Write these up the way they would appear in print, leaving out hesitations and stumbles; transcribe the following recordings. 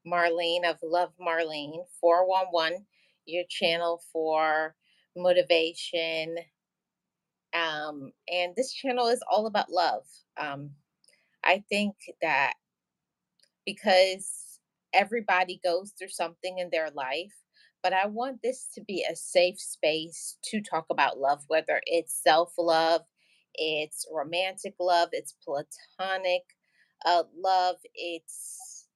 Marlene of Love Marlene 411, your channel for motivation. And this channel is all about love. Um, I think that because everybody goes through something in their life, but I want this to be a safe space to talk about love, whether it's self love, it's romantic love, it's platonic love, it's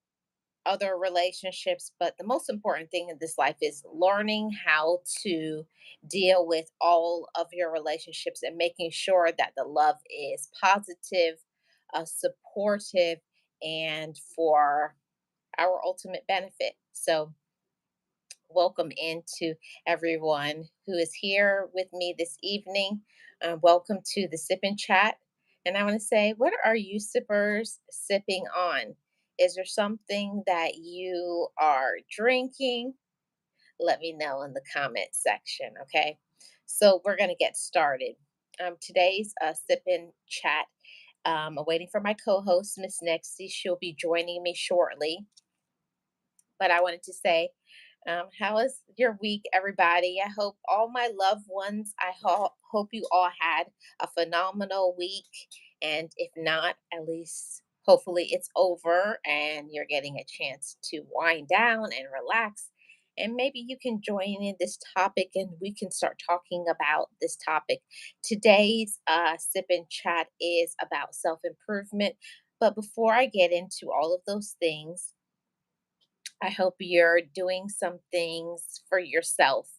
other relationships. But the most important thing in this life is learning how to deal with all of your relationships and making sure that the love is positive, supportive, and for our ultimate benefit. So, welcome into everyone who is here with me this evening. Welcome to the Sip and Chat. And I want to say, what are you sippers sipping on? Is there something that you are drinking? Let me know in the comment section, okay? So, we're going to get started. Today's Sip and Chat. I'm waiting for my co host, Miss Nexie. She'll be joining me shortly. But I wanted to say, how was your week, everybody? I hope all my loved ones, hope you all had a phenomenal week. And if not, at least hopefully it's over and you're getting a chance to wind down and relax. And maybe you can join in this topic and we can start talking about this topic. Today's sip and chat is about self improvement. But before I get into all of those things, I hope you're doing some things for yourself.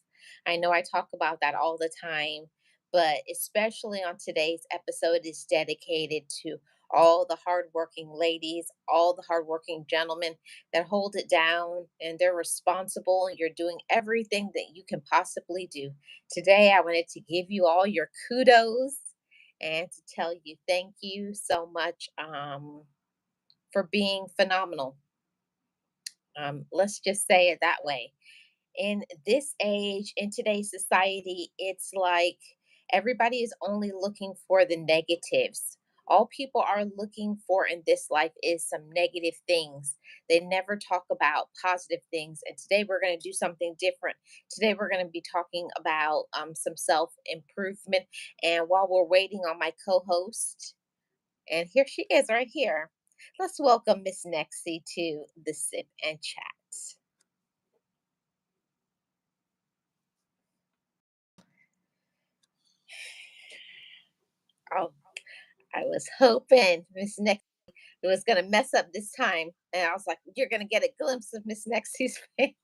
I know I talk about that all the time, but especially on today's episode is dedicated to all the hardworking ladies, all the hardworking gentlemen that hold it down and they're responsible and you're doing everything that you can possibly do. Today, I wanted to give you all your kudos and to tell you thank you so much for being phenomenal. Let's just say it that way. In this age, in today's society, it's like everybody is only looking for the negatives. All people are looking for in this life is some negative things. They never talk about positive things. And today we're going to do something different. Today we're going to be talking about some self improvement. And while we're waiting on my co host, and here she is right here, let's welcome Miss Nexie to the Sip and Chat. Oh, I was hoping Miss Nexie was gonna mess up this time, and I was like, "You're gonna get a glimpse of Miss Nexie's face."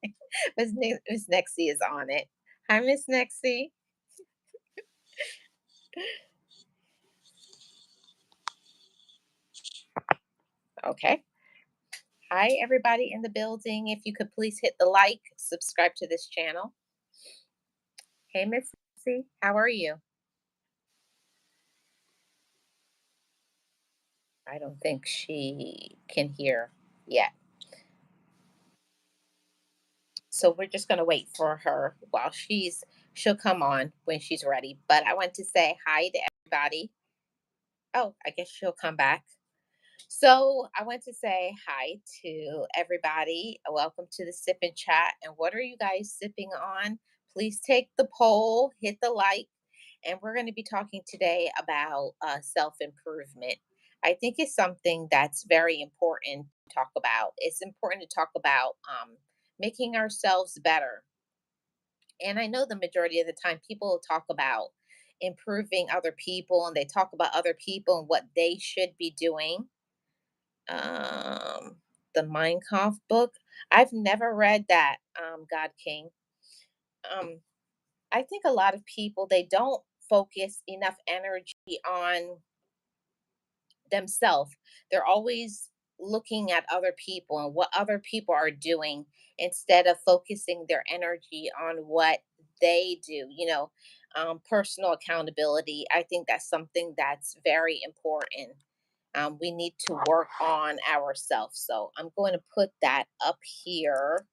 Miss Nexie is on it. Hi, Miss Nexie. Okay. Hi, everybody in the building. If you could please hit the like, subscribe to this channel. Hey, Miss Nexie, how are you? I don't think she can hear yet. So we're just gonna wait for her while she'll come on when she's ready. But I want to say hi to everybody. Oh, I guess she'll come back. So I want to say hi to everybody. Welcome to the Sip and Chat. And what are you guys sipping on? Please take the poll, hit the like, and we're going to be talking today about self improvement. I think it's something that's very important to talk about. It's important to talk about making ourselves better. And I know the majority of the time people talk about improving other people and they talk about other people and what they should be doing. um the Minecraft book. I've never read that, God King. Um, I think a lot of people they don't focus enough energy on themselves. They're always looking at other people and what other people are doing instead of focusing their energy on what they do. Personal accountability. I think that's something that's very important. We need to work on ourselves. So I'm going to put that up here.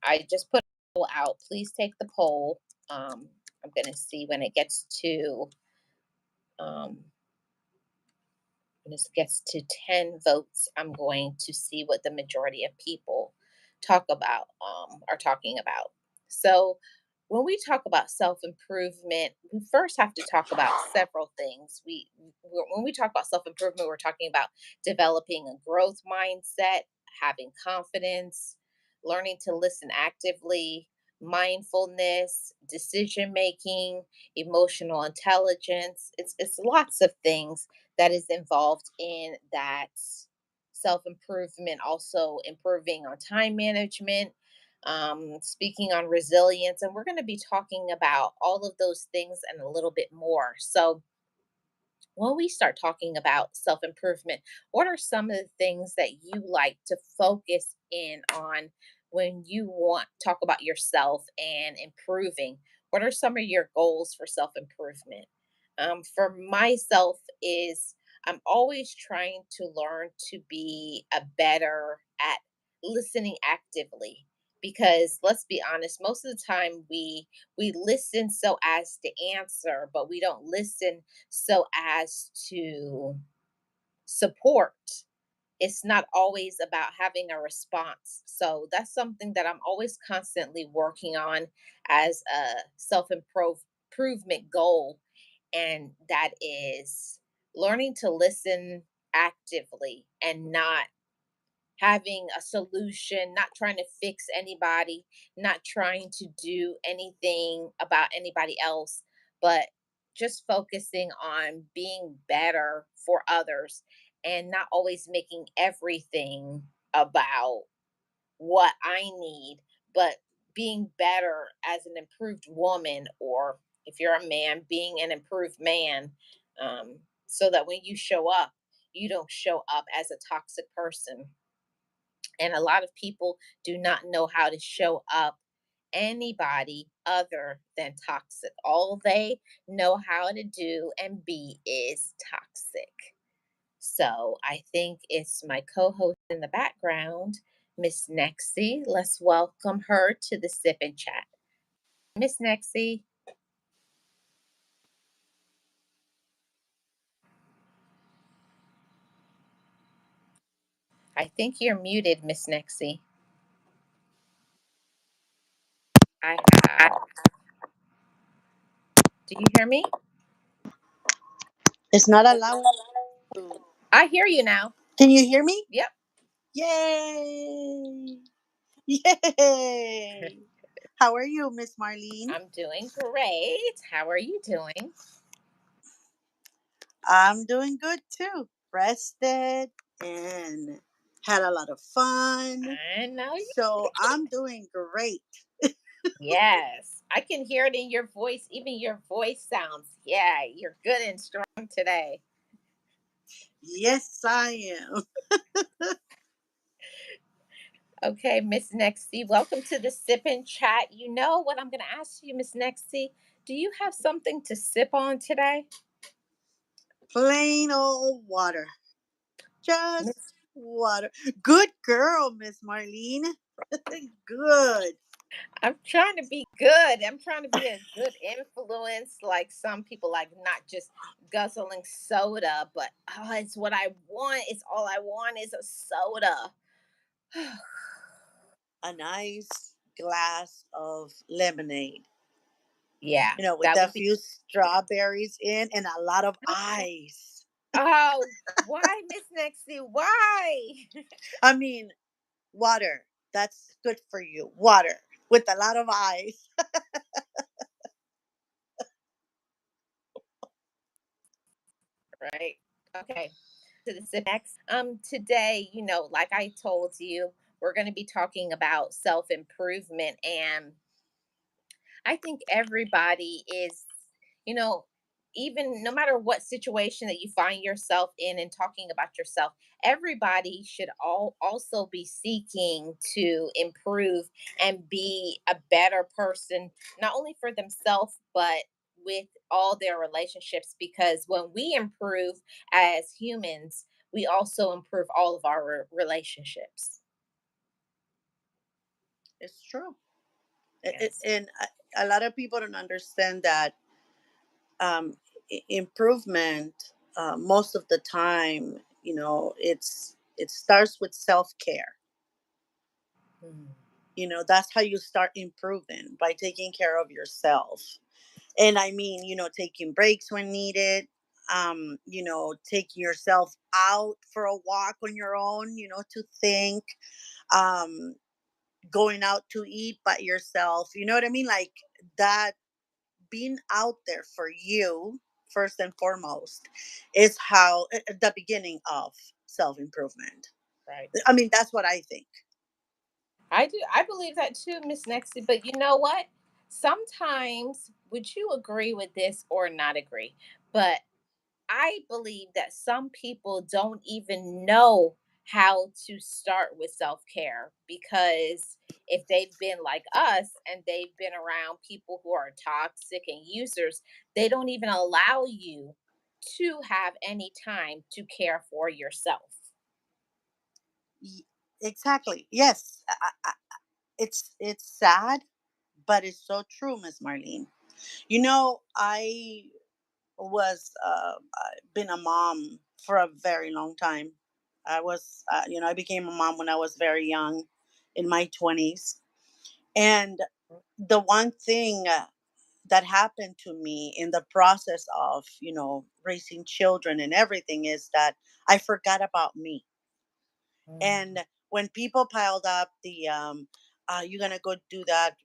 I just put a poll out. Please take the poll. I'm going to see when it gets to um, this gets to 10 votes, I'm going to see what the majority of people are talking about. So, when we talk about self improvement, we first have to talk about several things. When we talk about self improvement, we're talking about developing a growth mindset, having confidence, learning to listen actively, mindfulness, decision making, emotional intelligence. It's lots of things that is involved in that self improvement, also improving on time management, speaking on resilience. And we're going to be talking about all of those things and a little bit more. So, when we start talking about self improvement, what are some of the things that you like to focus in on when you want talk about yourself and improving? What are some of your goals for self improvement? For myself, is I'm always trying to learn to be a better at listening actively, because let's be honest, most of the time we listen so as to answer, but we don't listen so as to support. It's not always about having a response. So that's something that I'm always constantly working on as a self improvement goal. And that is learning to listen actively and not having a solution, not trying to fix anybody, not trying to do anything about anybody else, but just focusing on being better for others and not always making everything about what I need, but being better as an improved woman, or if you're a man, being an improved man, so that when you show up, you don't show up as a toxic person. And a lot of people do not know how to show up anybody other than toxic. All they know how to do and be is toxic. So I think it's my co host in the background, Miss Nexie. Let's welcome her to the sip and chat. Miss Nexie, I think you're muted, Miss Nexie. I have. Do you hear me? It's not allowing to. I hear you now. Can you hear me? Yep. Yay! Yay! How are you, Miss Marlene? I'm doing great. How are you doing? I'm doing good too. Rested and had a lot of fun. I know. So I'm doing great. Yes, I can hear it in your voice. Even your voice sounds, yeah, you're good and strong today. Yes, I am. Okay, Miss Nexie, welcome to the Sip and Chat. You know what I'm going to ask you, Miss Nexie? Do you have something to sip on today? Plain old water. Just Miss, water. Good girl, Miss Marlene. Good. I'm trying to be good. I'm trying to be a good influence, like some people, like not just guzzling soda, but oh, it's what I want. It's all I want is a soda. A nice glass of lemonade, Yeah, with that a would be. few strawberries in and a lot of ice. Oh, why, Miss Nexie? Why? I mean, water. That's good for you. Water with a lot of ice. Right. Okay. To the next. Today, like I told you, we're going to be talking about self improvement, and I think everybody is, you know, even no matter what situation that you find yourself in and talking about yourself, everybody should also be seeking to improve and be a better person, not only for themselves, but with all their relationships. Because when we improve as humans, we also improve all of our relationships. It's true. Yes. And a lot of people don't understand that um, improvement. most of the time, it starts with self-care. Mm. That's how you start improving, by taking care of yourself. And I mean, taking breaks when needed, taking yourself out for a walk on your own, to think, um, going out to eat by yourself. You know what I mean? Like that, being out there for you, first and foremost, is how the beginning of self improvement. Right. I mean, that's what I think. I do. I believe that too, Miss Nexty. But you know what? Sometimes, would you agree with this or not agree? But I believe that some people don't even know how to start with self care because if they've been like us and they've been around people who are toxic and users, they don't even allow you to have any time to care for yourself. Y- Exactly. Yes. It's sad, but it's so true, Miss Marlene. I was I've been a mom for a very long time. I became a mom when I was very young, in my 20s. And the one thing that happened to me in the process of, raising children and everything, is that I forgot about me. Mm, And when people piled up you're gonna go do that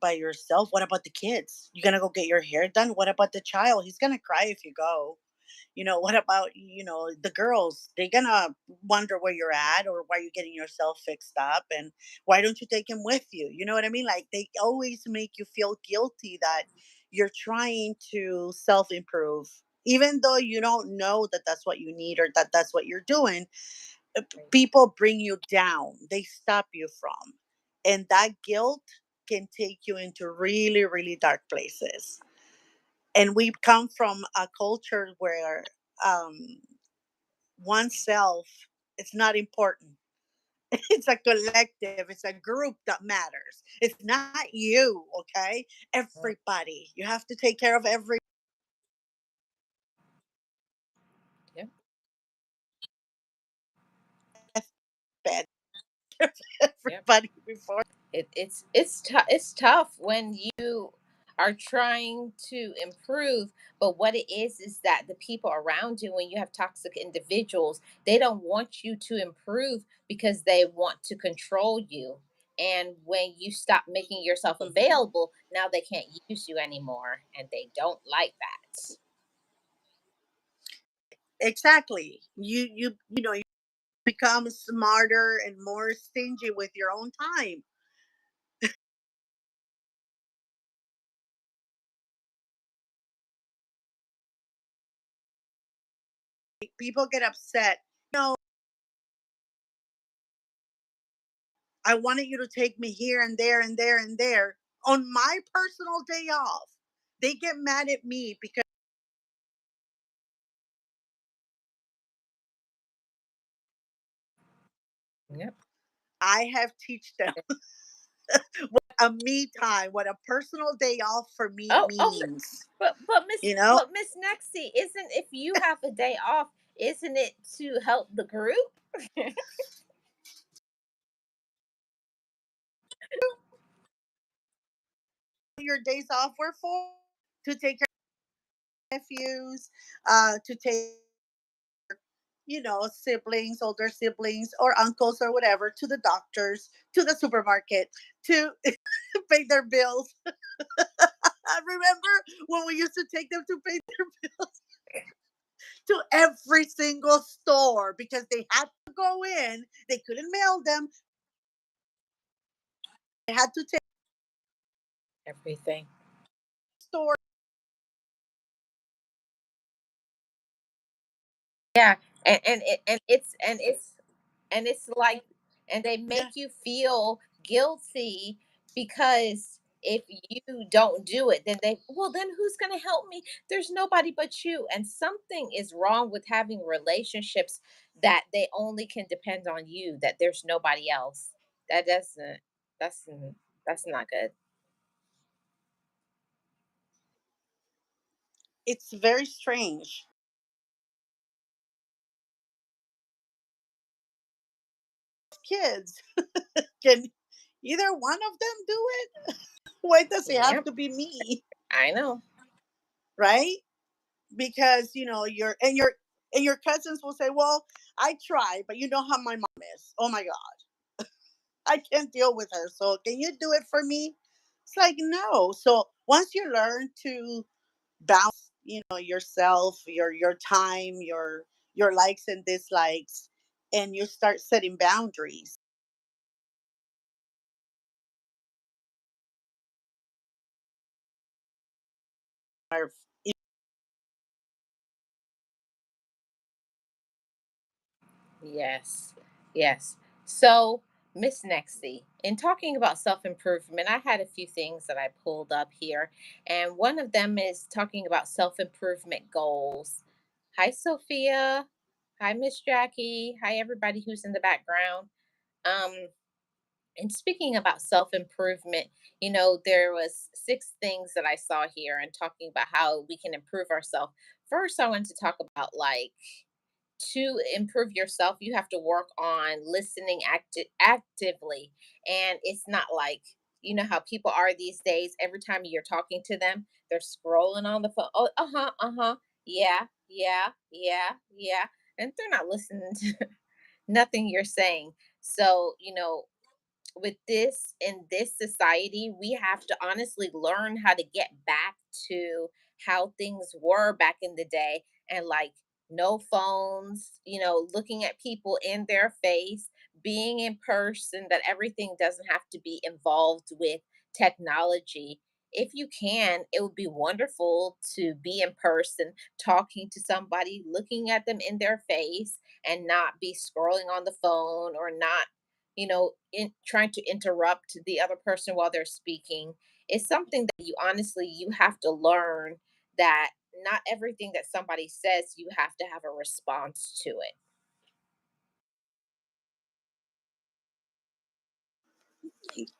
by yourself. What about the kids? You're gonna go get your hair done. What about the child? He's gonna cry if you go. What about, the girls? They're gonna wonder where you're at, or why you're getting yourself fixed up, and why don't you take him with you? You know what I mean? Like, they always make you feel guilty that you're trying to self improve, even though you don't know that that's what you need, or that that's what you're doing. right, People bring you down, they stop you from. And that guilt can take you into really, really dark places. And we come from a culture where um, oneself, it's not important. It's a collective, it's a group that matters. It's not you, okay? right. Everybody. You have to take care of every Yeah. bed, Yep. everybody before. It's tough when you are trying to improve, but what it is that the people around you, when you have toxic individuals, they don't want you to improve because they want to control you. And when you stop making yourself Mhm. available, now they can't use you anymore, and they don't like that. Exactly. You become smarter and more stingy with your own time. People get upset. No, I wanted you to take me here and there and there and there on my personal day off. They get mad at me because Yep. I have teach them what a me time, what a personal day off for me Oh, means. but Miss You know, but Miss Nexie, isn't if you have a day off, isn't it to help the group? your days off were for to take care of nephews, to take siblings, older siblings, or uncles, or whatever, to the doctors, to the supermarket, to pay their bills. Remember when we used to take them to pay their bills, to every single store, because they had to go in. They couldn't mail them. They had to take Everything. store. Yeah, and it's like, and they make Yeah, you feel guilty because if you don't do it, then then who's going to help me? There's nobody but you. And something is wrong with having relationships that they only can depend on you, that there's nobody else. That doesn't that's that's not good. it's very strange. kids. Can either one of them do it? Why does it have Yep, to be me? I know. Right? Because your cousins will say, "Well, I tried, but you know how my mom is. Oh my god, I can't deal with her. So can you do it for me?" It's like no. So once you learn to balance, yourself, your time, your likes and dislikes, and you start setting boundaries. Or Yes, yes. So, Miss Nexie, in talking about self improvement, I had a few things that I pulled up here, and one of them is talking about self improvement goals. Hi, Sophia. Hi, Miss Jackie. Hi, everybody who's in the background. Um, and speaking about self improvement, there was six things that I saw here, and talking about how we can improve ourselves. First, I wanted to talk about like to improve yourself, you have to work on listening actively. And it's not like, how people are these days. Every time you're talking to them, they're scrolling on the phone. Oh, uh huh. Yeah, yeah, yeah, yeah. And they're not listening to nothing you're saying. So, with this in this society, we have to honestly learn how to get back to how things were back in the day, and like no phones, looking at people in their face, being in person, that everything doesn't have to be involved with technology. If you can, it would be wonderful to be in person, talking to somebody, looking at them in their face, and not be scrolling on the phone, or not in trying to interrupt the other person while they're speaking. Is something that you have to learn, that not everything that somebody says you have to have a response to it.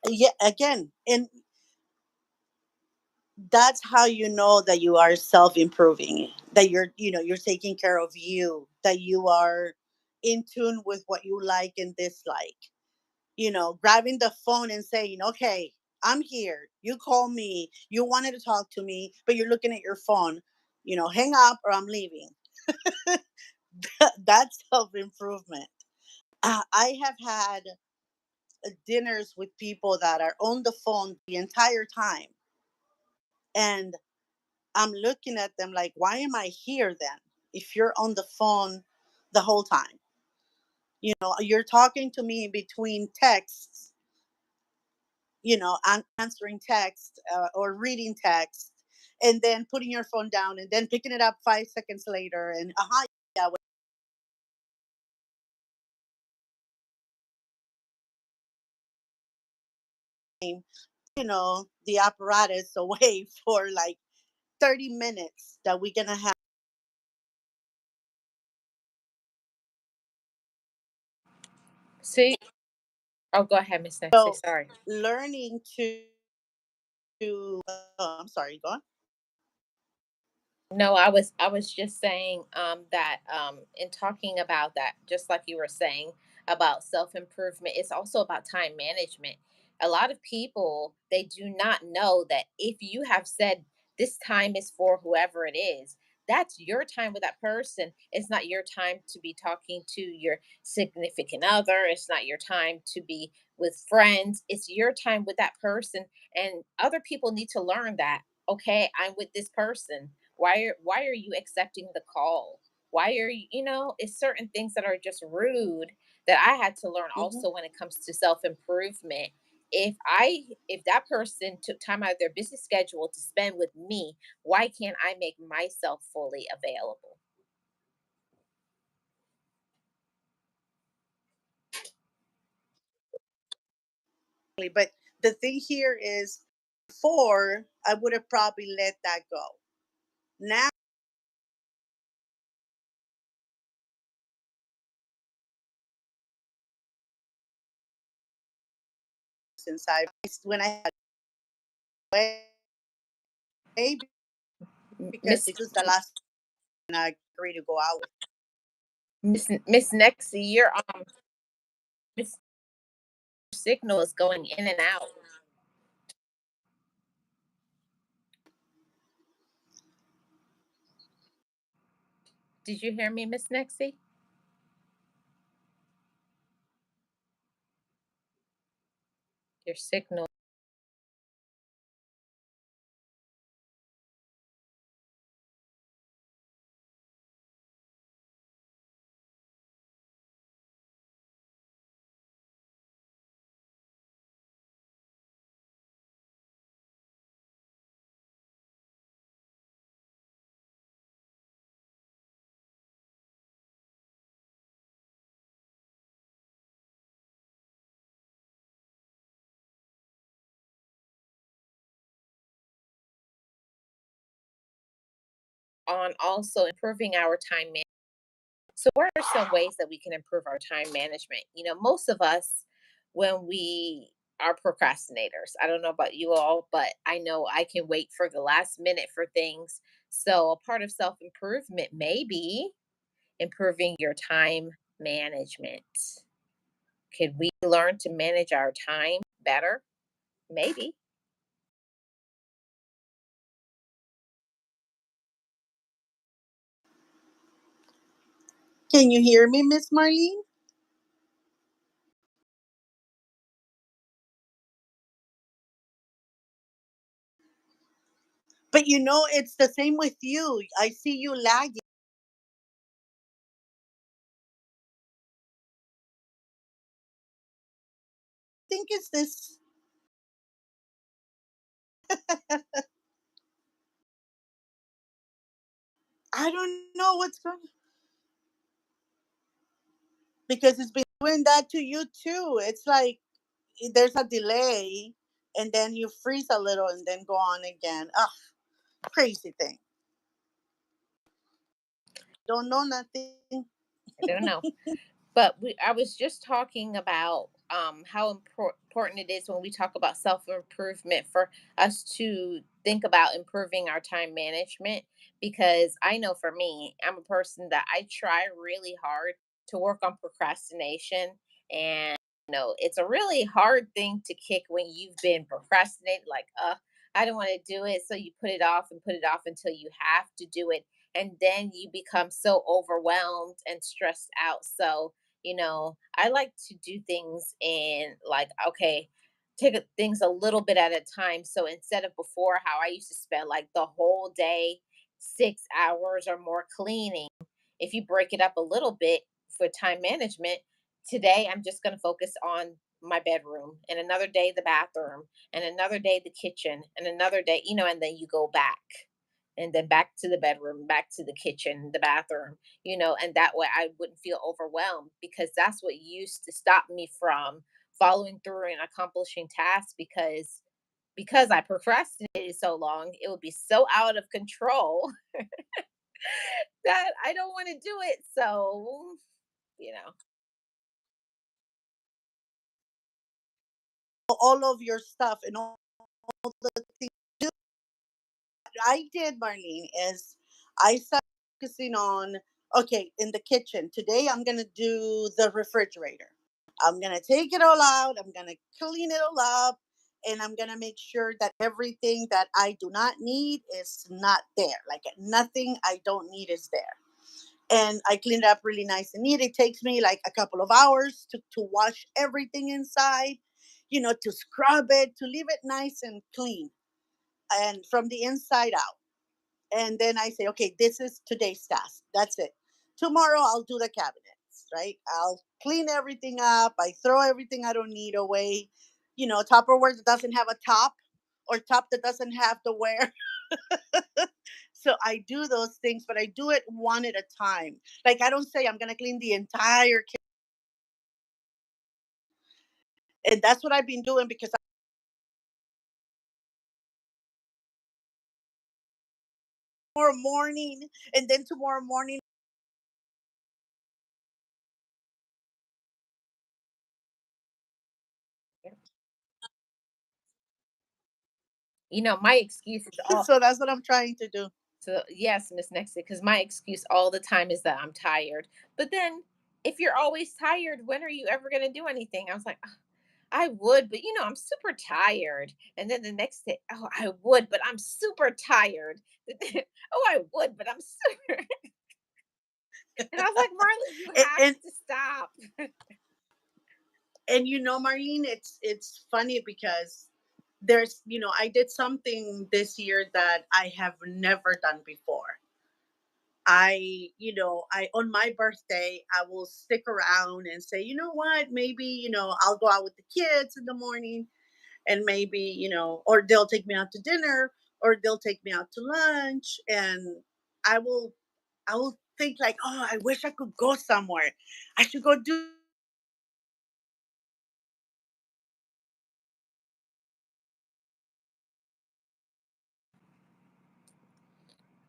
yeah, again, and that's how you know that you are self improving, that you're taking care of you, that you are in tune with what you like and dislike. Grabbing the phone and saying, "Okay, I'm here. You call me. You wanted to talk to me, but you're looking at your phone. Hang up or I'm leaving." That's self improvement. I have had dinners with people that are on the phone the entire time, and I'm looking at them like, "Why am I here then? If you're on the phone the whole time, you're talking to me in between texts, answering text or reading text, and then putting your phone down and then picking it up 5 seconds later, and yeah, the apparatus away for like 30 minutes that we're gonna have." See, oh, go ahead, Miss Nexie. So Sorry. learning to I'm sorry, go on. No, I was just saying that in talking about that, just like you were saying about self-improvement, it's also about time management. A lot of people, they do not know that if you have said this time is for whoever it is, that's your time with that person. It's not your time to be talking to your significant other. It's not your time to be with friends. It's your time with that person. And other people need to learn that, okay, I'm with this person. Why are you accepting the call? Why are you, it's certain things that are just rude, that I had to learn Hmm. also when it comes to self-improvement. If that person took time out of their busy schedule to spend with me, why can't I make myself fully available? But the thing here is, before I would have probably let that go. Now, since I when I had way, because Miss this is the last and I agree to go out with. Miss Nexie, you're Miss signal is going in and out. Did you hear me, Miss Nexie? Your signal. On also improving our time management. So, what are some ways that we can improve our time management? Most of us, when we are procrastinators, I don't know about you all, but I know I can wait for the last minute for things. So, a part of self improvement may be improving your time management. Could we learn to manage our time better? Maybe. Can you hear me, Miss Marlene? But it's the same with you. I see you lagging. I think it's this. I don't know what's going because it's been doing that to you too. It's like there's a delay and then you freeze a little and then go on again. Ah, crazy thing. Don't know nothing. I don't know. But I was just talking about how important it is when we talk about self improvement for us to think about improving our time management. Because I know for me, I'm a person that I try really hard to work on procrastination. And, it's a really hard thing to kick when you've been procrastinating, like, I don't want to do it. So you put it off and put it off until you have to do it. And then you become so overwhelmed and stressed out. So, I like to do things in like, okay, things a little bit at a time. So instead of before, how I used to spend like the whole day, 6 hours or more cleaning, if you break it up a little bit for time management, today I'm just going to focus on my bedroom, and another day the bathroom, and another day the kitchen, and another day, and then you go back and then back to the bedroom, back to the kitchen, the bathroom, and that way I wouldn't feel overwhelmed, because that's what used to stop me from following through and accomplishing tasks, because I procrastinated so long, it would be so out of control that I don't want to do it. So, you know, All of your stuff and all the things I did, Marlene, is I started focusing on, okay, in the kitchen. Today I'm going to do the refrigerator. I'm going to take it all out. I'm going to clean it all up. And I'm going to make sure that everything that I do not need is not there. Like nothing I don't need is there. And I clean it up really nice and neat. It takes me like a couple of hours to wash everything inside, to scrub it, to leave it nice and clean and from the inside out. And then I say, okay, this is today's task. That's it. Tomorrow I'll do the cabinets, right? I'll clean everything up. I throw everything I don't need away. Tupperware that doesn't have a top or top that doesn't have the wear. So I do those things, but I do it one at a time. Like I don't say I'm gonna clean the entire kitchen. And that's what I've been doing because tomorrow morning and then tomorrow morning. my excuse is all. So that's what I'm trying to do. So yes, Miss Nexie, because my excuse all the time is that I'm tired. But then, if you're always tired, when are you ever going to do anything? I was like, I would, but I'm super tired. And then the next day, oh, I would, but I'm super tired. Oh, I would, but I'm super. And I was like, Marlene, you and, have and to stop. and Marlene, it's funny because I did something this year that I have never done before. I on my birthday, I will stick around and say, you know what, maybe, I'll go out with the kids in the morning, and maybe, or they'll take me out to dinner, or they'll take me out to lunch, and I will I will think like, oh, I wish I could go somewhere. I should go do.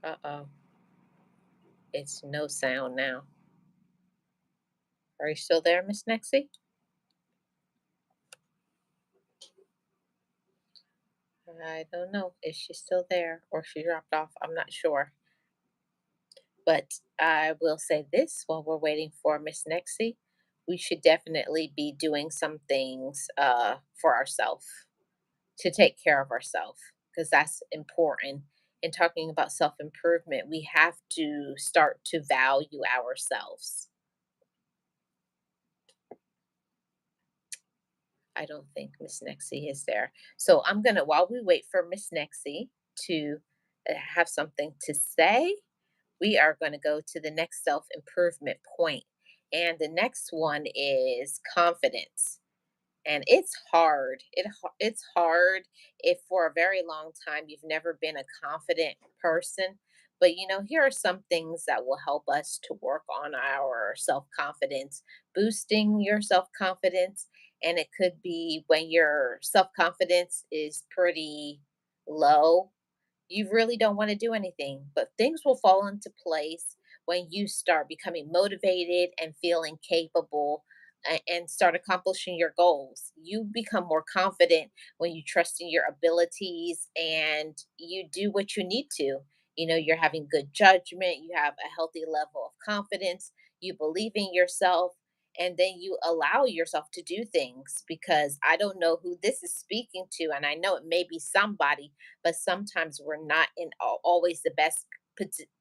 Uh-oh. It's no sound now. Are you still there, Miss Nexie? I don't know. Is she still there or she dropped off? I'm not sure. But I will say this while we're waiting for Miss Nexie. We should definitely be doing some things for ourselves to take care of ourselves because that's important. In talking about self improvement, we have to start to value ourselves. I don't think Miss Nexie is there. So I'm going to, while we wait for Miss Nexie to have something to say, we are going to go to the next self improvement point. And the next one is confidence. And it's hard. It's hard if for a very long time you've never been a confident person. But here are some things that will help us to work on our self confidence, boosting your self confidence. And it could be when your self confidence is pretty low, you really don't want to do anything, but things will fall into place when you start becoming motivated and feeling capable and start accomplishing your goals. You become more confident when you trust in your abilities and you do what you need to. You're having good judgment, you have a healthy level of confidence, you believe in yourself, and then you allow yourself to do things because I don't know who this is speaking to. And I know it may be somebody, but sometimes we're not in always the best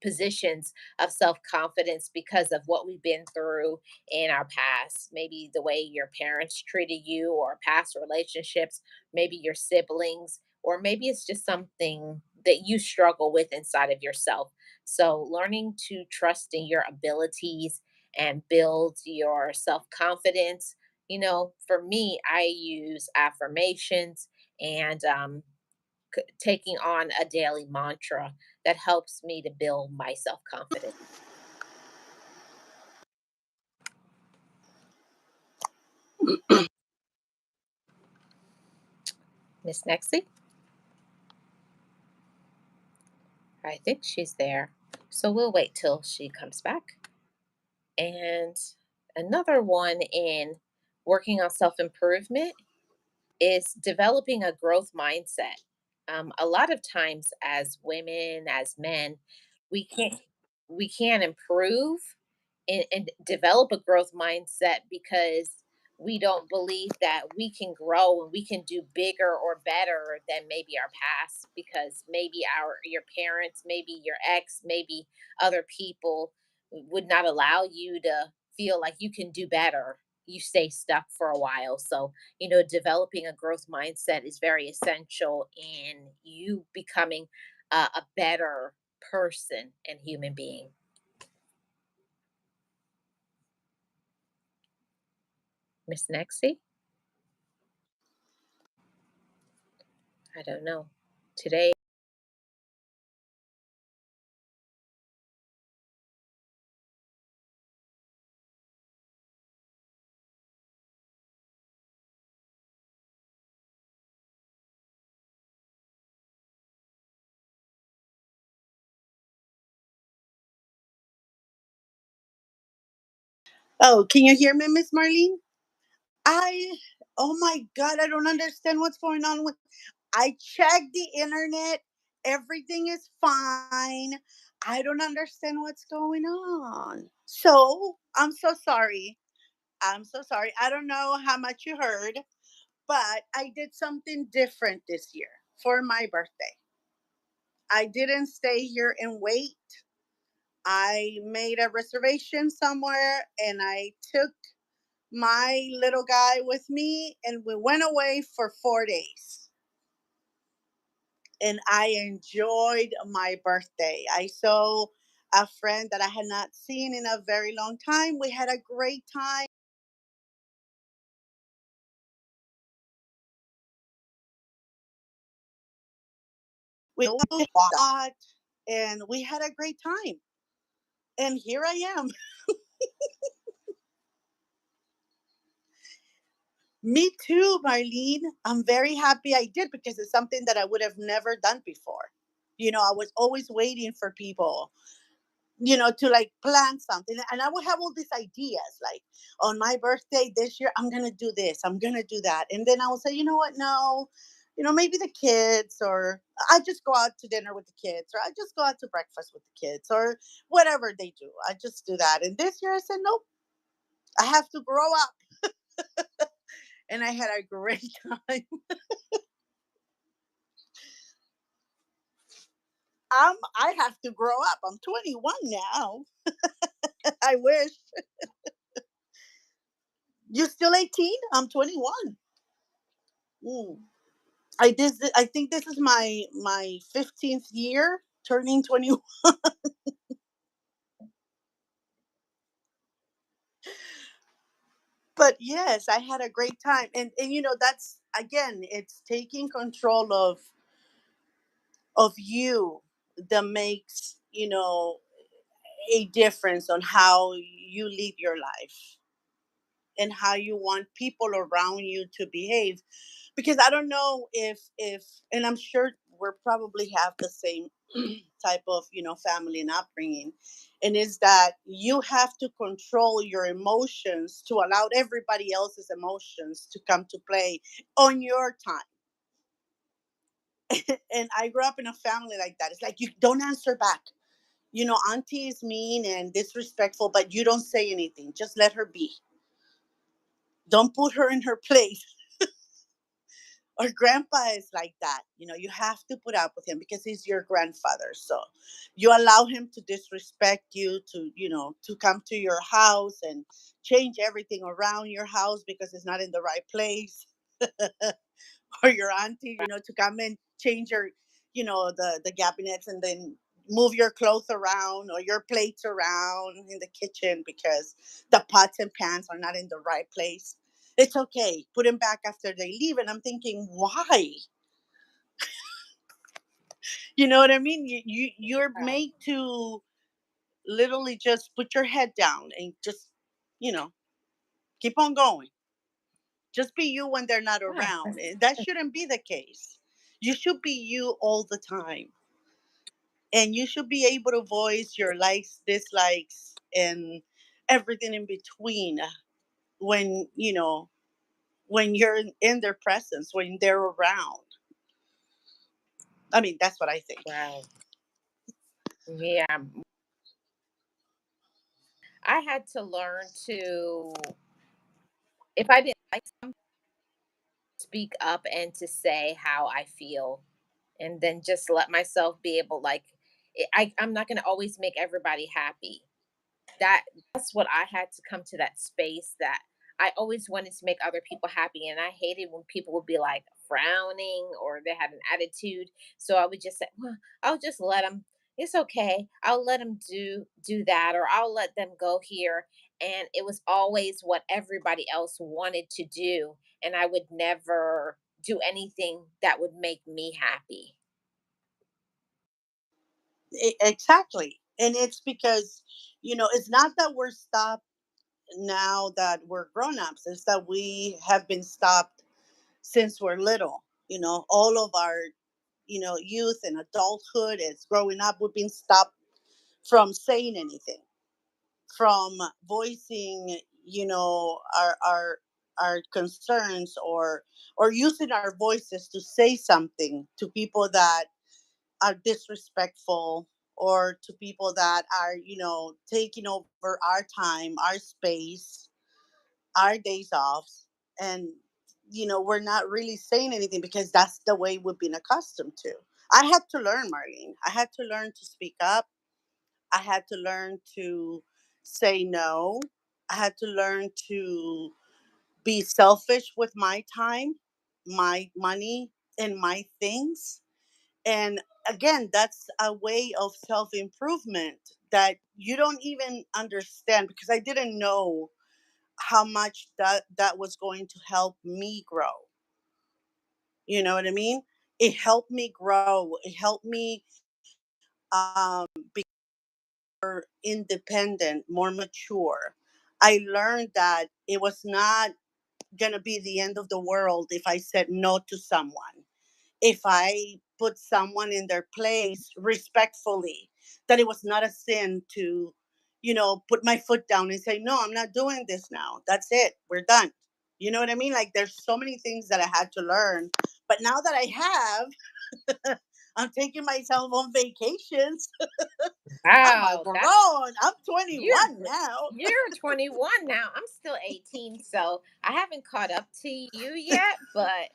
positions of self confidence because of what we've been through in our past. Maybe the way your parents treated you, or past relationships, maybe your siblings, or maybe it's just something that you struggle with inside of yourself. So, learning to trust in your abilities and build your self confidence. For me, I use affirmations and taking on a daily mantra that helps me to build my self confidence. Miss Nexie, I think she's there. So we'll wait till she comes back. And another one in working on self improvement is developing a growth mindset. A lot of times, as women, as men, we can't we can't improve and develop a growth mindset because we don't believe that we can grow and we can do bigger or better than maybe our past because maybe your parents, maybe your ex, maybe other people would not allow you to feel like you can do better. You stay stuck for a while. So, developing a growth mindset is very essential in you becoming a better person and human being. Miss Nexie? I don't know. Today, Oh, can you hear me, Miss Marlene? I Oh my God, I don't understand what's going on with. I checked the internet. Everything is fine. I don't understand what's going on. So I'm so sorry. I'm so sorry. I don't know how much you heard, But I did something different this year for my birthday. I didn't stay here and wait. I made a reservation somewhere and I took my little guy with me and we went away for 4 days. And I enjoyed my birthday. I saw a friend that I had not seen in a very long time. We had a great time. We thought and we had a great time. And here I am. Me too, Marlene. I'm very happy I did because it's something that I would have never done before. I was always waiting for people, to like plan something. And I would have all these ideas like, on my birthday this year, I'm going to do this, I'm going to do that. And then I will say, you know what? No, maybe the kids, or I just go out to dinner with the kids, or I just go out to breakfast with the kids, or whatever they do. I just do that. And this year I said, nope, I have to grow up. And I had a great time. I have to grow up. I'm 21 now. I wish. You still 18? I'm 21. Mm. I think this is my 15th year turning 21. But yes, I had a great time. And that's again, it's taking control of you that makes, a difference on how you live your life and how you want people around you to behave. Because I don't know if and I'm sure we're probably have the same type of family and upbringing, and is that you have to control your emotions to allow everybody else's emotions to come to play on your time. And I grew up in a family like that. It's like, you don't answer back. Auntie is mean and disrespectful, but you don't say anything, just let her be. Don't put her in her place. Or grandpa is like that. You have to put up with him because he's your grandfather. So you allow him to disrespect you, to come to your house and change everything around your house because it's not in the right place. Or your auntie, to come and change your, the cabinets, and then move your clothes around or your plates around in the kitchen because the pots and pans are not in the right place. It's okay. Put them back after they leave. And I'm thinking, why? You know what I mean? You're Right. made to literally just put your head down and just, you know, keep on going. Just be you when they're not Right. around. That shouldn't be the case. You should be you all the time. And you should be able to voice your likes, dislikes, and everything in between when, when you're in their presence, when they're around. I mean, that's what I think. Right. Yeah. I had to learn to, if I didn't like something, speak up and to say how I feel, and then just let myself be able, like, I'm not going to always make everybody happy. That's what I had to come to, that space that I always wanted to make other people happy, and I hated when people would be like frowning or they had an attitude. So I would just say, well, I'll just let them. It's okay. I'll let them do that, or I'll let them go here. And it was always what everybody else wanted to do, and I would never do anything that would make me happy. Exactly. And it's because, it's not that we're stopped now that we're grown-ups, it's that we have been stopped since we're little. All of our, youth and adulthood as growing up, we've been stopped from saying anything, from voicing, our concerns, or using our voices to say something to people that are disrespectful, or to people that are, taking over our time, our space, our days off. And we're not really saying anything because that's the way we've been accustomed to. I had to learn, Marlene. I had to learn to speak up. I had to learn to say no. I had to learn to be selfish with my time, my money, and my things. And again, that's a way of self improvement that you don't even understand, because I didn't know how much that was going to help me grow. You know what I mean? It helped me grow. It helped me be more independent, more mature. I learned that it was not going to be the end of the world if I said no to someone, if I put someone in their place respectfully, that it was not a sin to, put my foot down and say, no, I'm not doing this now. That's it. We're done. You know what I mean? Like, there's so many things that I had to learn. But now that I have, I'm taking myself on vacations. I'm a Wow, that's grown. I'm you're 21 now. you're 21 now. I'm still 18, so I haven't caught up to you yet, but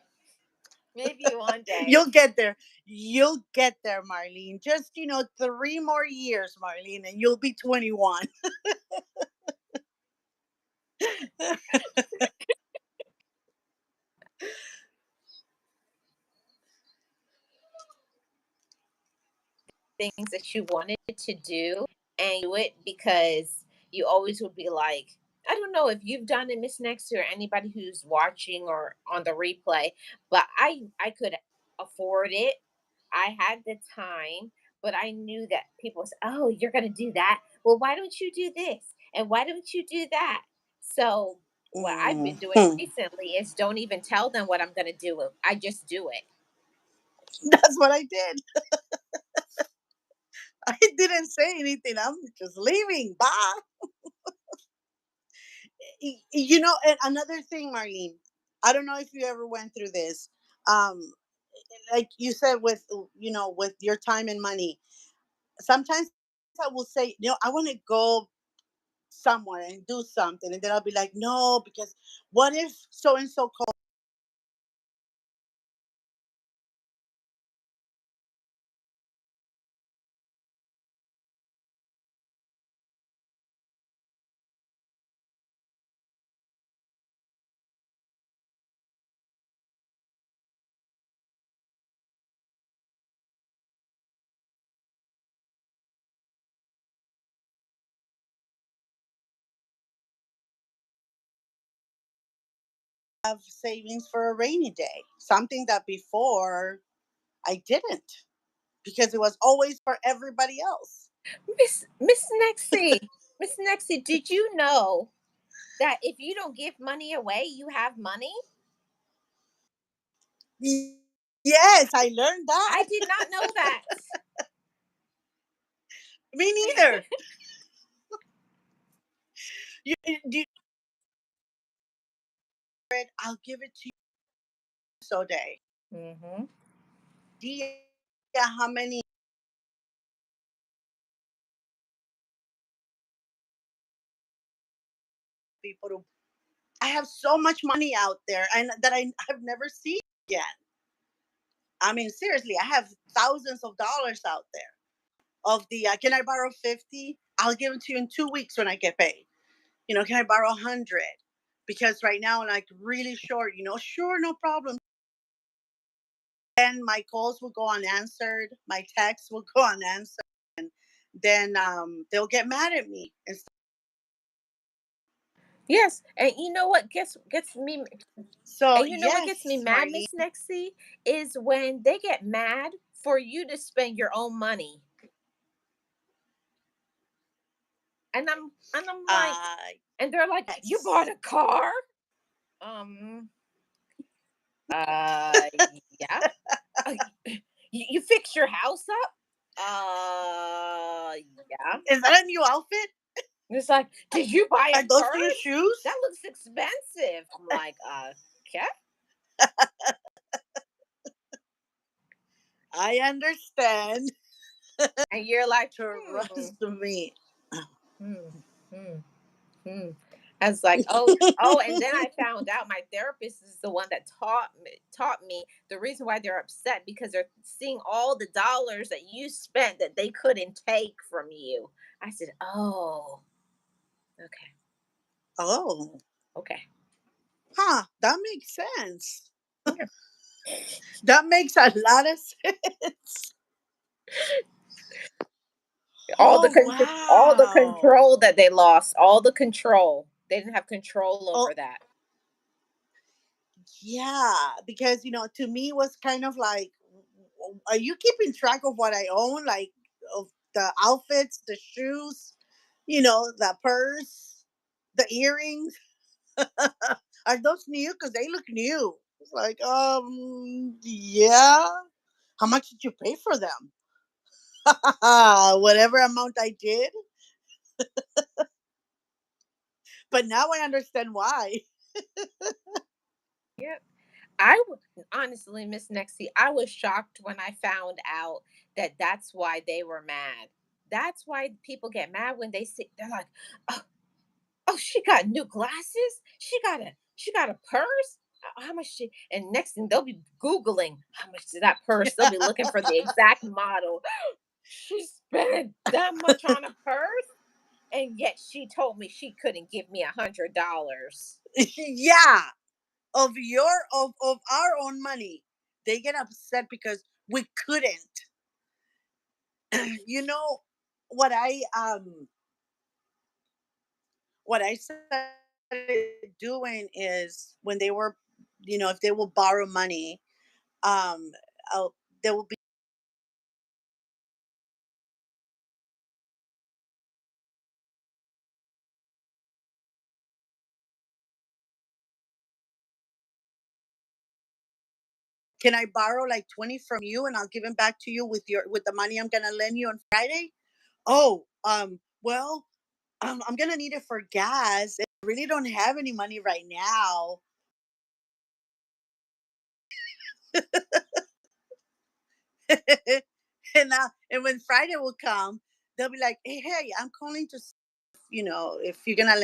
maybe one day. You'll get there. You'll get there, Marlene. Just, 3 more years, Marlene, and you'll be 21. Things that you wanted to do and you do it because you always would be like, I don't know if you've done it, Miss Nexty, or anybody who's watching or on the replay, but I could afford it. I had the time, but I knew that people say, "Oh, you're going to do that. Well, why don't you do this? And why don't you do that?" So, what I've been doing Mhm. recently is don't even tell them what I'm going to do. I just do it. That's what I did. I didn't say anything. I'm just leaving. Bye. And another thing, Marlene, I don't know if you ever went through this. Um, like you said, with your time and money, sometimes I will say, I want to go somewhere and do something, and then I'll be like, no, because what if so and so calls? Have savings for a rainy day, something that before I didn't, because it was always for everybody else. Miss Nexie, Miss Nexie, did you know that if you don't give money away, you have money? Yes, I learned I that. did not know that. Me neither. You I'll give it to you so day. Hmm. Yeah, how many people do? I have so much money out there, and that have never seen again. I mean, seriously, I have thousands of dollars out there. Of the can I borrow 50? I'll give it to you in 2 weeks when I get paid. Can I borrow 100? Because right now I'm like really short. Sure, no problem. Then my calls will go unanswered. My texts will go unanswered. Then they'll get mad at me. Yes, and you know what gets me, So and you know what gets me yes, mad, Marlene. Miss Nexie, is when they get mad for you to spend your own money, and I'm like, Uh, and they're like, you yes. bought a car? Um, yeah. Uh, you fix your house up? Yeah. Is that a new outfit? And it's like, did you buy Are a those new purse? That shoes? looks expensive. I'm like, okay. I understand. And you're like, Trust me. hmm, hmm, hmm. I was like, oh, and then I found out my therapist is the one that taught me the reason why they're upset because they're seeing all the dollars that you spent that they couldn't take from you. I said, "Oh, okay, Oh, okay." huh. That makes sense. Yeah. That makes a lot of sense. Oh, All the wow. control that they lost, all the control. They didn't have control Oh, over that. yeah. Because, to me, it was kind of like, are you keeping track of what I own? Like, of the outfits, the shoes, the purse, the earrings? Are those new? Because they look new. It's like, yeah. How much did you pay for them? Whatever amount I did. But now I understand why. Yeah. Honestly, Miss Nexie, I was shocked when I found out that that's why they were mad. That's why people get mad when they see they're like, "Oh, oh, she got new glasses. She got a purse. How much she?" And next thing they'll be googling how much is that purse. They'll be looking for the exact model. She spent that much on a purse, and yet she told me she couldn't give me $100. Yeah. Of our own money. They get upset because we couldn't. you know what I started doing is when they were, if they will borrow money, um I'll, there will be, can I borrow like 20 from you and I'll give them back to you with the money I'm gonna lend you on Friday? Oh, well, I'm gonna need it for gas. I really don't have any money right now. And when Friday will come, they'll be like, hey, I'm calling to see if you're gonna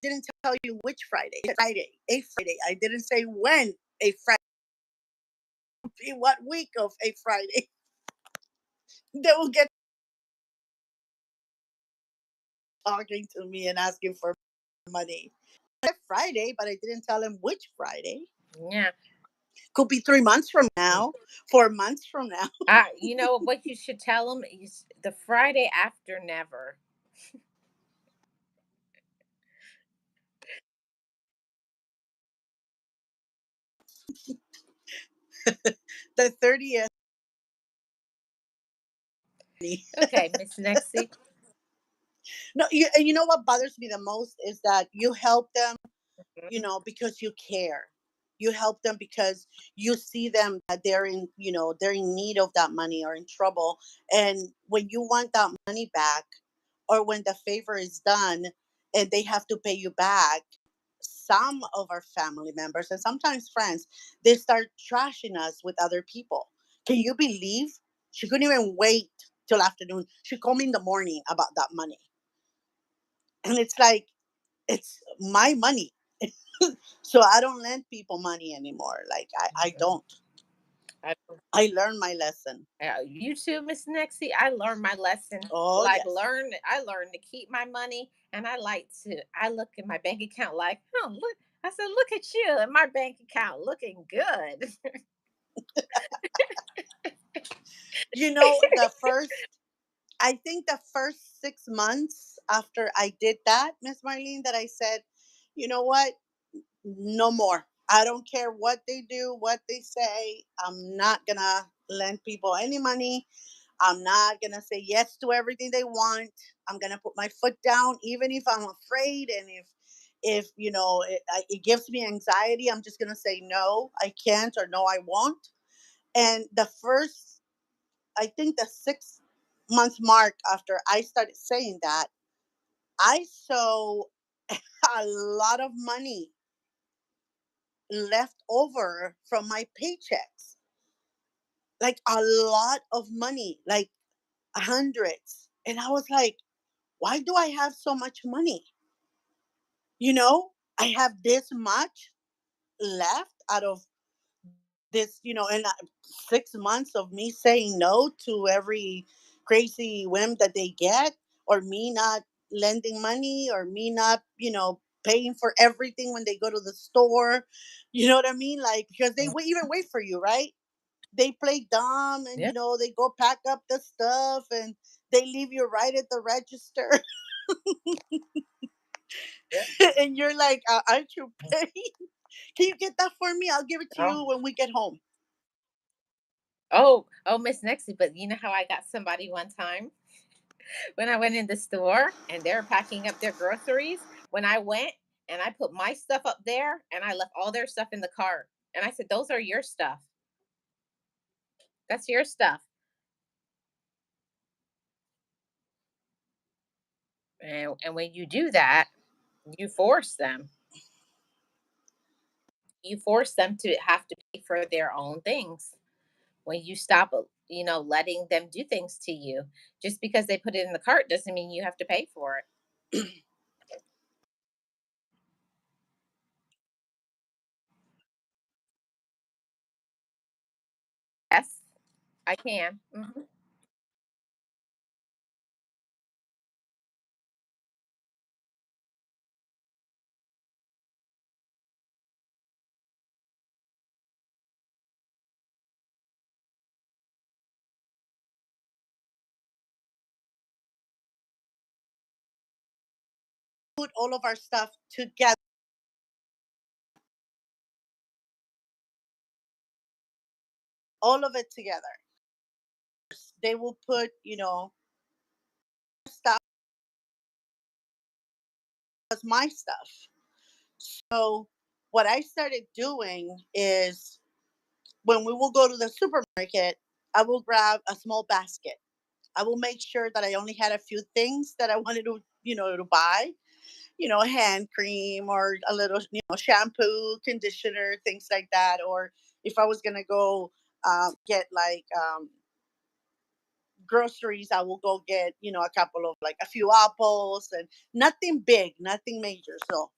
didn't tell you which Friday. Friday, a Friday. I didn't say when a Friday, what week of a Friday. They will get talking to me and asking for money. I said Friday, but I didn't tell him which Friday. Yeah. Could be 3 months from now, 4 months from now. You know what you should tell them is the Friday after never. The 30th. Okay, Miss Nexie. No, and you know what bothers me the most is that you help them, Mhm. because you care. You help them because you see them that they're in need of that money or in trouble. And when you want that money back, or when the favor is done and they have to pay you back, some of our family members and sometimes friends, they start trashing us with other people. Can you believe she couldn't even wait till afternoon? She called me in the morning about that money. And it's like, it's my money. So I don't lend people money anymore. Like I Mhm. don't. I, I learned my lesson. you too, Miss Nexie. I learned my lesson. Oh Like yes. learn, I learned to keep my money, and I like to. I look at my bank account like, oh look. I said, look at you and my bank account looking good. The first I think the first 6 months after I did that, Miss Marlene, that I said, you know what? No more. I don't care what they do, what they say. I'm not gonna lend people any money. I'm not gonna say yes to everything they want. I'm gonna put my foot down, even if I'm afraid, and if it gives me anxiety. I'm just gonna say no, I can't, or no, I won't. And the first, I think the 6 month mark after I started saying that, I saw a lot of money left over from my paychecks, like a lot of money, like hundreds. And I was like, why do I have so much money? You know, I have this much left out of this, and 6 months of me saying no to every crazy whim that they get, or me not lending money, or me not, paying for everything when they go to the store. You know what I mean? Like, because they Mm. even wait for you, right? They play dumb, and Yeah. they go pack up the stuff, and they leave you right at the register. Yeah. And you're like, aren't you paying? Can you get that for me? I'll give it to Oh. you when we get home. Oh, Miss Nexie, but you know how I got somebody one time when I went in the store and they're packing up their groceries. When I went and I put my stuff up there and I left all their stuff in the cart. And I said, "Those are your stuff. That's your stuff." And when you do that, you force them. You force them to have to pay for their own things. When you stop, letting them do things to you, just because they put it in the cart doesn't mean you have to pay for it. Yes, I can. Put all of our stuff together, all of it together. They will put, stuff as my stuff. So what I started doing is, when we will go to the supermarket, I will grab a small basket. I will make sure that I only had a few things that I wanted to buy, hand cream, or a little, shampoo, conditioner, things like that. Or if I was going to go get like groceries, I will go get, a couple of, like, a few apples, and nothing big, nothing major. So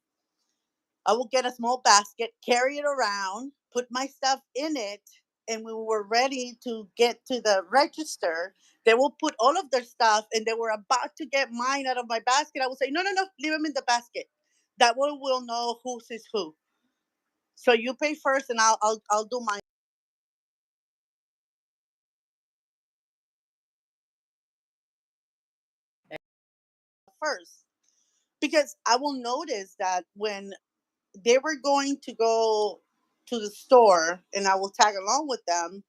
I will get a small basket, carry it around, put my stuff in it, and when we were ready to get to the register, they will put all of their stuff, and they were about to get mine out of my basket. I will say, no, no, no, leave them in the basket. That way we'll know whose is who. So you pay first, and I'll do mine first, because I will notice that when they were going to go to the store and I will tag along with them,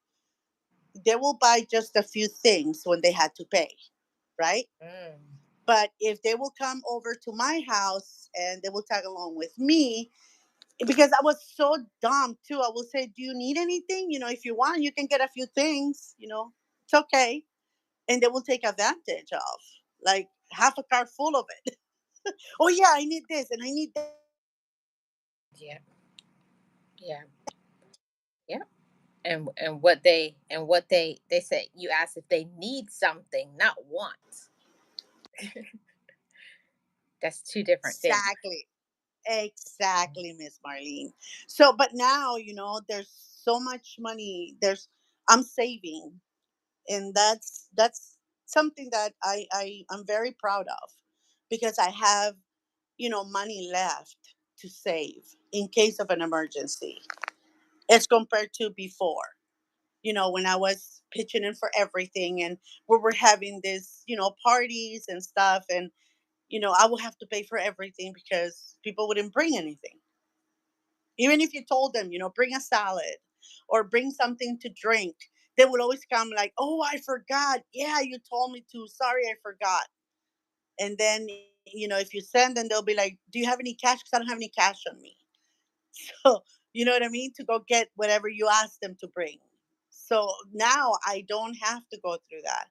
they will buy just a few things when they had to pay, right? Mm. But if they will come over to my house and they will tag along with me, because I was so dumb too, I will say, do you need anything? If you want, you can get a few things, it's okay. And they will take advantage of, like, half a car full of it. Oh, yeah, I need this and I need that. Yeah, yeah, yeah. And what they say, you ask if they need something, not want. That's two different things. Exactly. Exactly, Miss Marlene. So, but now, there's so much money. I'm saving, and that's something that I'm very proud of, because I have, money left to save in case of an emergency, as compared to before. When I was pitching in for everything, and we were having this, parties and stuff, and I will have to pay for everything because people wouldn't bring anything. Even if you told them, bring a salad or bring something to drink, they would always come like, oh, I forgot. Yeah, you told me to. Sorry, I forgot. And then, if you send them, they'll be like, do you have any cash? Because I don't have any cash on me. So, you know what I mean? To go get whatever you asked them to bring. So now I don't have to go through that.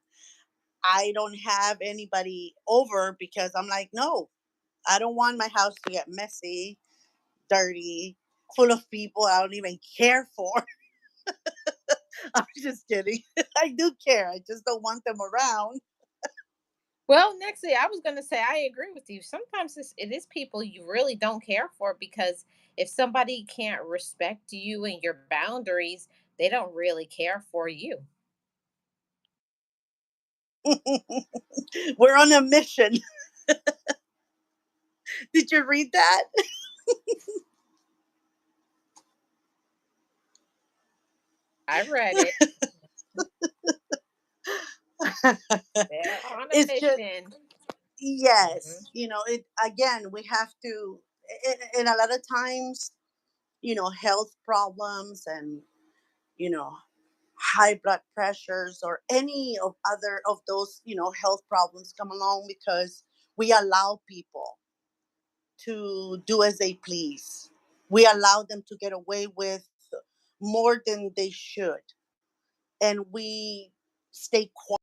I don't have anybody over because I'm like, no, I don't want my house to get messy, dirty, full of people I don't even care for. I'm just kidding. I do care. I just don't want them around. Well, nextly, I was going to say I agree with you. Sometimes it is people you really don't care for, because if somebody can't respect you and your boundaries, they don't really care for you. We're on a mission. Did you read that? I read it. They're on a It's just, mission. Mhm. yes, it again, we have to, and a lot of times, health problems and, you know, high blood pressures or any of other of those, health problems come along because we allow people to do as they please. We allow them to get away with more than they should. And we stay quiet.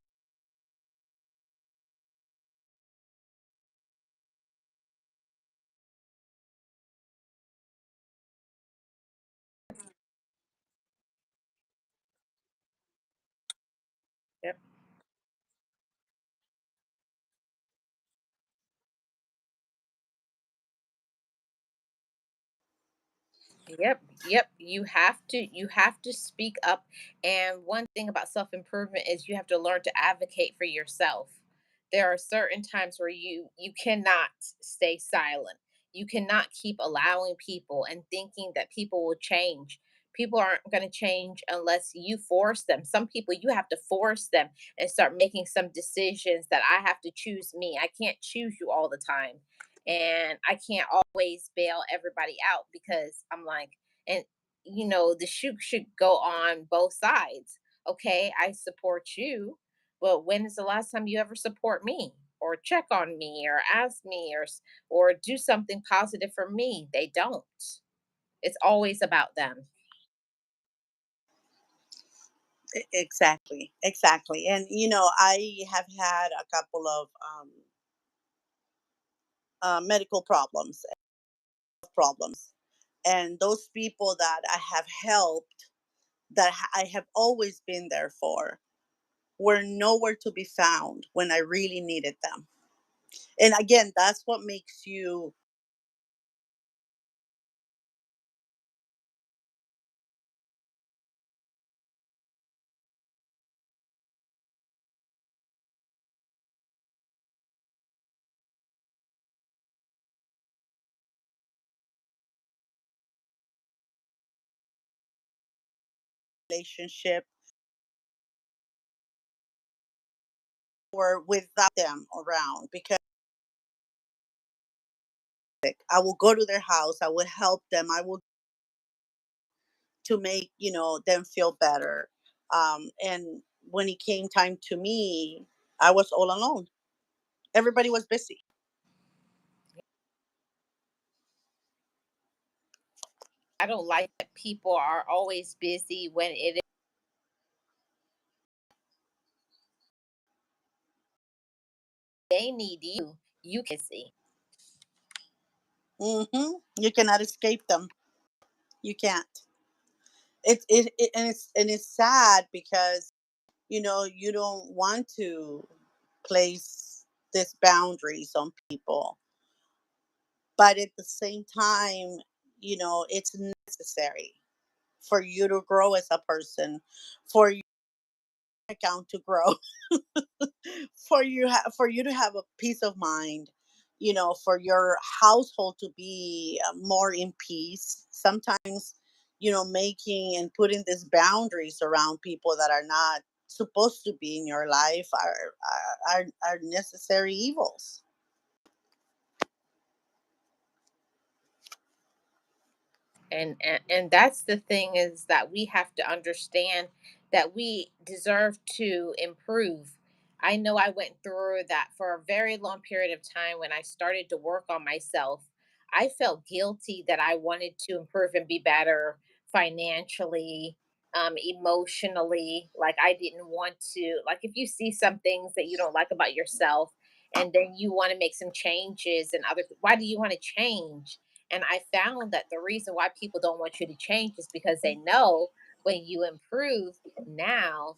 Yep. Yep, yep. You have to speak up. And one thing about self-improvement is you have to learn to advocate for yourself. There are certain times where you cannot stay silent. You cannot keep allowing people and thinking that people will change. People aren't going to change unless you force them. Some people you have to force them and start making some decisions that I have to choose me. I can't choose you all the time. And I can't always bail everybody out, because I'm like, and the shoe should go on both sides. Okay, I support you, but when is the last time you ever support me or check on me or ask me or do something positive for me? They don't. It's always about them. Exactly, exactly. And I have had a couple of medical problems, and those people that I have helped, that I have always been there for, were nowhere to be found when I really needed them. And again, that's what makes you. Relationship or without them around, because I will go to their house, I will help them, I will, to make them feel better. And when it came time to me, I was all alone. Everybody was busy. I don't like that people are always busy when they need you. You can see. You cannot escape them. You can't. And it's sad because you don't want to place this boundaries on people, but at the same time, it's necessary for you to grow as a person, for your account to grow, for you to have a peace of mind, for your household to be more in peace. Sometimes, making and putting these boundaries around people that are not supposed to be in your life are necessary evils. And that's the thing, is that we have to understand that we deserve to improve. I know I went through that for a very long period of time. When I started to work on myself, I felt guilty that I wanted to improve and be better financially, emotionally. Like, I didn't want to, like, if you see some things that you don't like about yourself and then you want to make some changes, and why do you want to change? And I found that the reason why people don't want you to change is because they know when you improve now,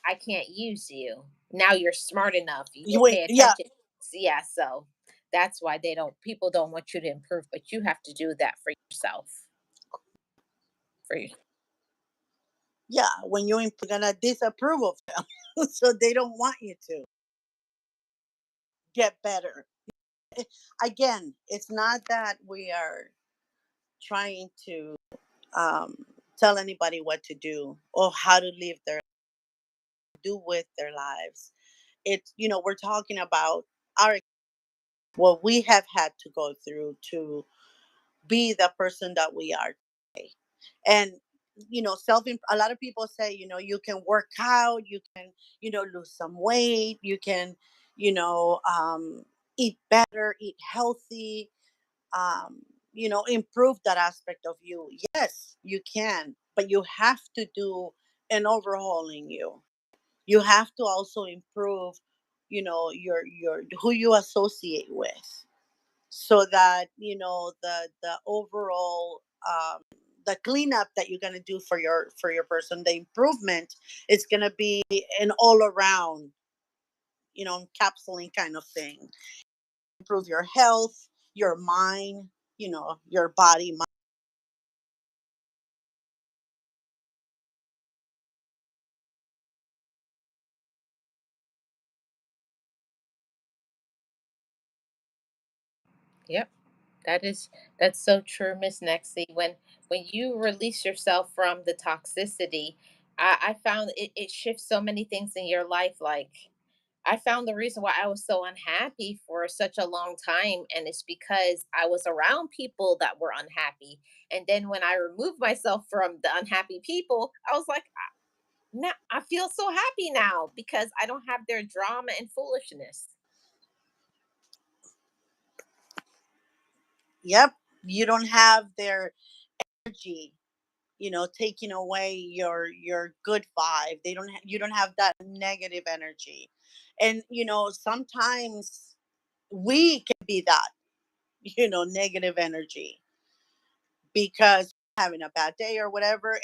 I can't use you. Now you're smart enough. You You'll wait, pay yeah, attention. Yeah, so that's why they don't people don't want you to improve, but you have to do that for yourself. For you. yeah. When you gonna disapprove of them, so they don't want you to get better. Again, it's not that we are trying to um, tell anybody what to do or how to live their do with their lives. It's, we're talking about our what we have had to go through to be the person that we are today. And self a lot of people say, you can work out, you can, lose some weight, you can, you know um eat better, eat healthy, um improve that aspect of you. Yes, you can, but you have to do an overhauling. You have to also improve, your who you associate with, so that the overall, the cleanup that you're going to do for your person, the improvement, is going to be an all around, capsuling kind of thing. Improve your health, your mind, your body. Yep. That's so true, Miss Nexie. When you release yourself from the toxicity, I found it shifts so many things in your life. Like I found the reason why I was so unhappy for such a long time, and it's because I was around people that were unhappy. And then when I removed myself from the unhappy people, I was like, now I feel so happy now because I don't have their drama and foolishness. Yep, you don't have their energy, taking away your good vibe. You don't have that negative energy. And sometimes we can be that, negative energy, because having a bad day or whatever.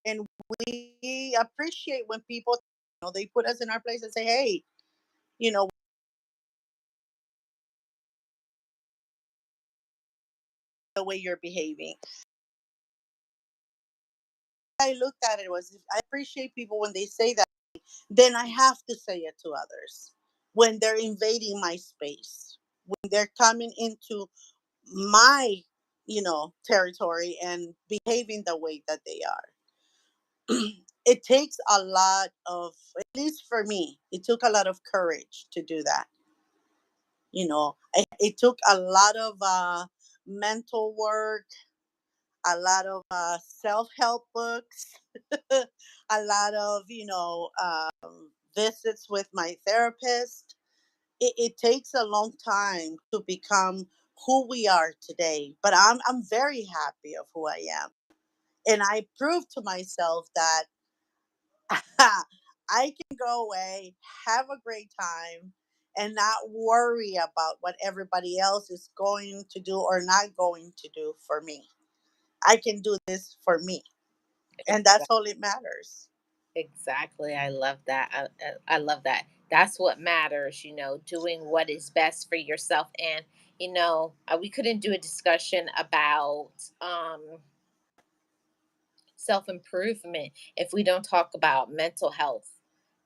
And we appreciate when people, they put us in our place and say, hey, you know the way you're behaving. I looked at it was, I appreciate people when they say that, then I have to say it to others when they're invading my space, when they're coming into my, territory and behaving the way that they are. It takes a lot of, at least for me, it took a lot of courage to do that. It took a lot of mental work, a lot of self-help books, a lot of visits with my therapist. It takes a long time to become who we are today, but I'm very happy of who I am, and I proved to myself that I can go away, have a great time, and not worry about what everybody else is going to do or not going to do for me. I can do this for me, and that's all it matters. Exactly. I love that. I love that. That's what matters, doing what is best for yourself. And, we couldn't do a discussion about self improvement if we don't talk about mental health.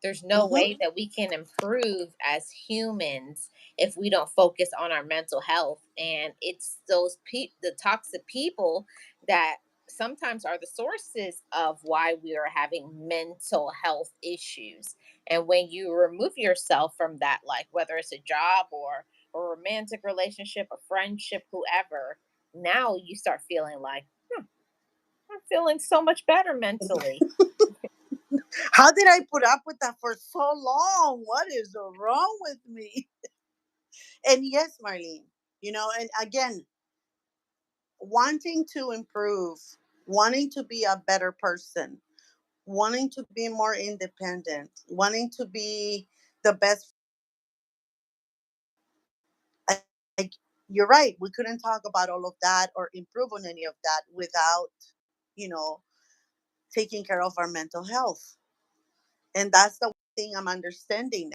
There's no way Hmm. that we can improve as humans if we don't focus on our mental health. And it's the toxic people that sometimes are the sources of why we are having mental health issues. And when you remove yourself from that, like whether it's a job or a romantic relationship, a friendship, whoever, now you start feeling like, I'm feeling so much better mentally. How did I put up with that for so long? What is wrong with me? And yes, Marlene, and again, wanting to improve, wanting to be a better person, wanting to be more independent, wanting to be the best. I, I, you're right. We couldn't talk about all of that or improve on any of that without, you know, taking care of our mental health. And that's the thing I'm understanding.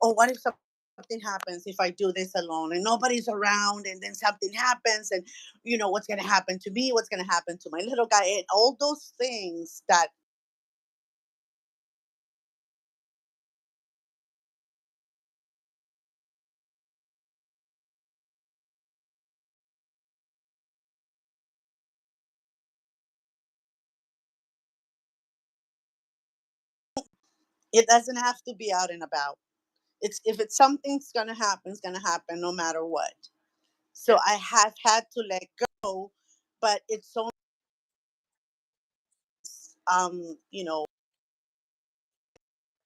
Oh, what if something happens if I do this alone and nobody's around and then something happens and what's going to happen to me, what's going to happen to my little guy, and all those things that it doesn't have to be out and about. It's if it's something's going to happen, it's going to happen no matter what. So Yeah. I have had to let go, but it's so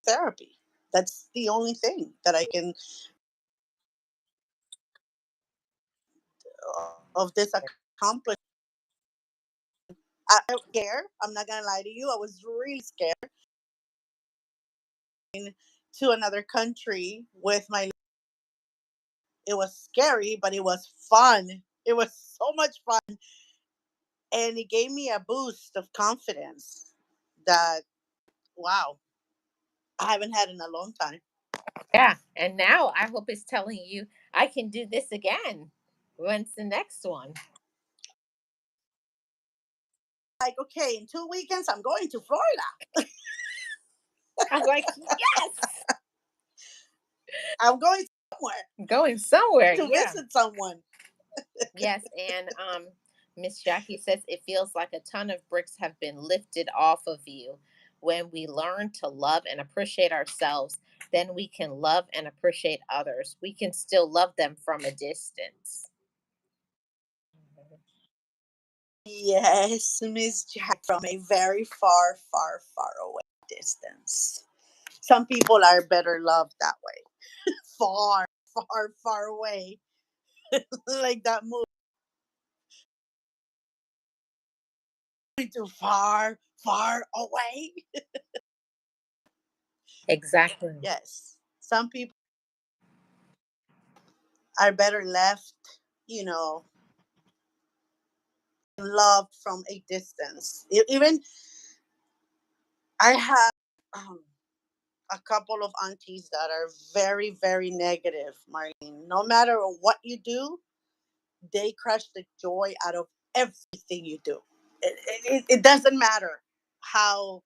therapy. That's the only thing that I can of this accomplish. I was scared. I'm not gonna lie to you. I was really scared to another country with my. It was scary, but it was fun. It was so much fun, and it gave me a boost of confidence. That wow, I haven't had in a long time. Yeah. And now I hope it's telling you I can do this again. When's the next one? Like okay, in 2 weekends I'm going to Florida. I'm like, yes, I'm going somewhere I'm going somewhere. to Yeah. visit someone. Yes, and Miss Jackie says it feels like a ton of bricks have been lifted off of you. When we learn to love and appreciate ourselves, then we can love and appreciate others. We can still love them from a distance. Yes, Miss Jack, from a very far, far, far away distance. Some people are better loved that way. Far, far, far away. Like that movie. Too far, far away. Exactly. Yes. Some people are better left, you know, loved from a distance. Even I have um, a couple of aunties that are very, very negative, Marlene. No matter what you do, they crush the joy out of everything you do. It doesn't matter how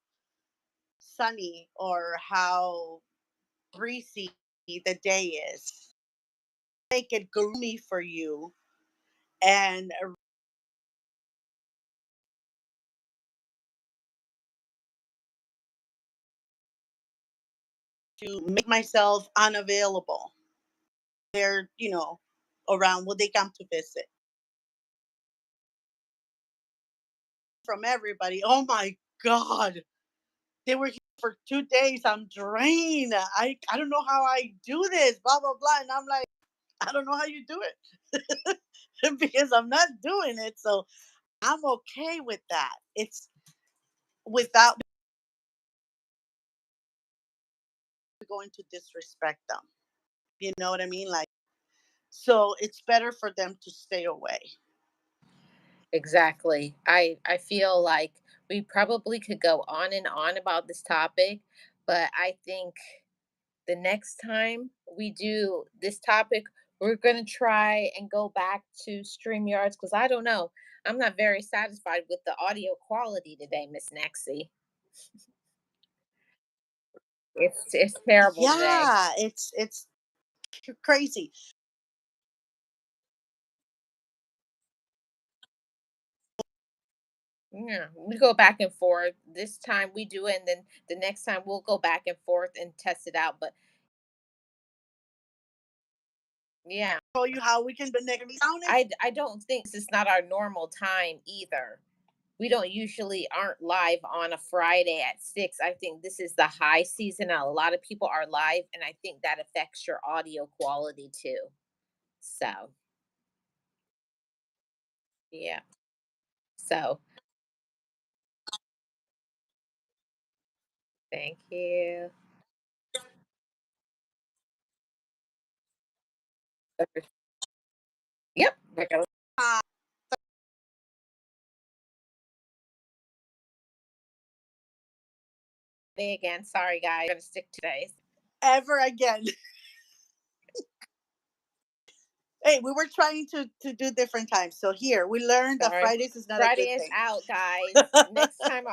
sunny or how breezy the day is. Make it gloomy for you and to make myself unavailable. They're, around when they come to visit. From everybody, oh my God, they were here for 2 days. I'm drained. I don't know how I do this, blah, blah, blah. And I'm like, I don't know how you do it because I'm not doing it. So I'm okay with that. It's without going to disrespect them. You know what I mean? Like, so it's better for them to stay away. Exactly. I feel like we probably could go on and on about this topic, but I think the next time we do this topic, we're going to try and go back to StreamYards because I don't know. I'm not very satisfied with the audio quality today, Miss Nexie. It's terrible today. Yeah, it's crazy. Yeah, we go back and forth. This time we do it, and then the next time we'll go back and forth and test it out. But yeah, Show you how we can be negatively sounding. I don't think this is not our normal time either. We don't usually aren't live on a Friday at 6. I think this is the high season and a lot of people are live and I think that affects your audio quality too. So, yeah. So, thank you. Yep. We're gonna Me again. Sorry, guys. I'm gonna stick to days. ever again. Hey, we were trying to do different times. So here we learned that Sorry. Fridays is not a Friday good is thing. out, guys. Next time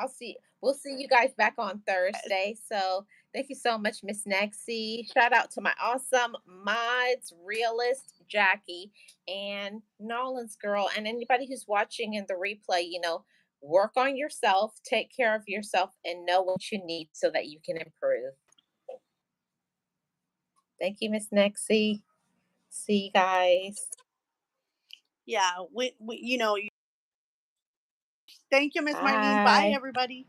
we'll see you guys back on Thursday. So thank you so much, Miss Nexie. Shout out to my awesome mods, realist, Jackie, and Nolan's girl, and anybody who's watching in the replay, work on yourself, take care of yourself, and know what you need so that you can improve. Thank you, Miss Nexie. See you guys. Yeah, thank you, Miss Marlene. Bye, Bye. everybody.